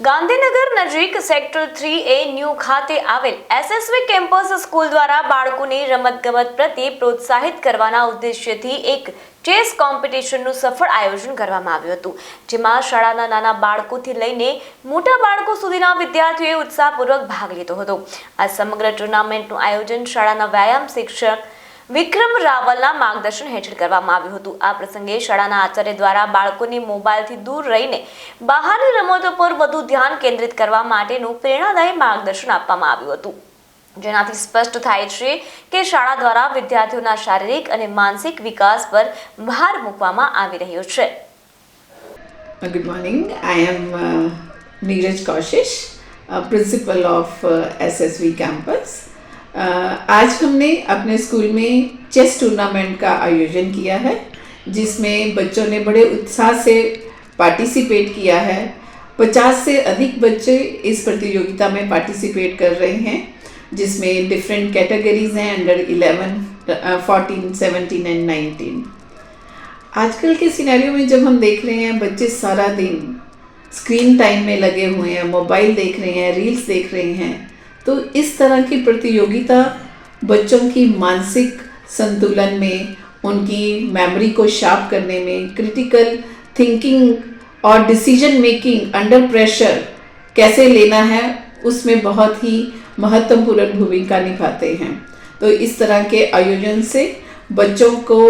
ગાંધીનગર નજીક sector 3A new ખાતે આવેલ એસએસવી કેમ્પસ સ્કૂલ દ્વારા બાળકોને રમતગમત પ્રત્યે પ્રોત્સાહિત કરવાના ઉદ્દેશ્યથી એક ચેસ કોમ્પિટિશનનું સફળ આયોજન કરવામાં આવ્યું હતું, જેમાં શાળાના નાના બાળકોથી લઈને મોટા બાળકો સુધીના વિદ્યાર્થીઓએ ઉત્સાહપૂર્વક ભાગ લીધો હતો. આ સમગ્ર ટુર્નામેન્ટનું આયોજન શાળાના વ્યાયામ શિક્ષક વિક્રમ રાવલના માર્ગદર્શન હેઠળ કરવામાં આવ્યું હતું. આ પ્રસંગે શાળાના આચાર્ય દ્વારા બાળકોને મોબાઈલથી દૂર રહીને બહારની રમતો પર વધુ ધ્યાન કેન્દ્રિત કરવા માટેનું પ્રેરણાદાયી માર્ગદર્શન આપવામાં આવ્યું હતું, જેનાથી સ્પષ્ટ થાય છે કે શાળા દ્વારા વિદ્યાર્થીઓના શારીરિક અને માનસિક વિકાસ પર ભાર મૂકવામાં આવી રહ્યો છે. Good morning. I am Neeraj Kaushish, principal of SSV campus. आज हमने अपने स्कूल में चेस टूर्नामेंट का आयोजन किया है, जिसमें बच्चों ने बड़े उत्साह से पार्टिसिपेट किया है. 50 से अधिक बच्चे इस प्रतियोगिता में पार्टिसिपेट कर रहे हैं, जिसमें डिफरेंट कैटेगरीज हैं अंडर 11, 14, 17 एंड 19. आजकल के सिनेरियो में जब हम देख रहे हैं बच्चे सारा दिन स्क्रीन टाइम में लगे हुए हैं, मोबाइल देख रहे हैं, रील्स देख रहे हैं, तो इस तरह की प्रतियोगिता बच्चों की मानसिक संतुलन में, उनकी मेमोरी को शार्प करने में, क्रिटिकल थिंकिंग और डिसीजन मेकिंग अंडर प्रेशर कैसे लेना है, उसमें बहुत ही महत्वपूर्ण भूमिका निभाते हैं. तो इस तरह के आयोजन से बच्चों को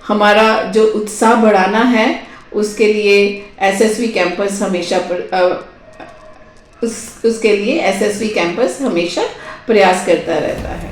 हमारा जो उत्साह बढ़ाना है, उसके लिए एसएसवी कैंपस उसके लिए एसएसवी कैंपस हमेशा प्रयास करता रहता है.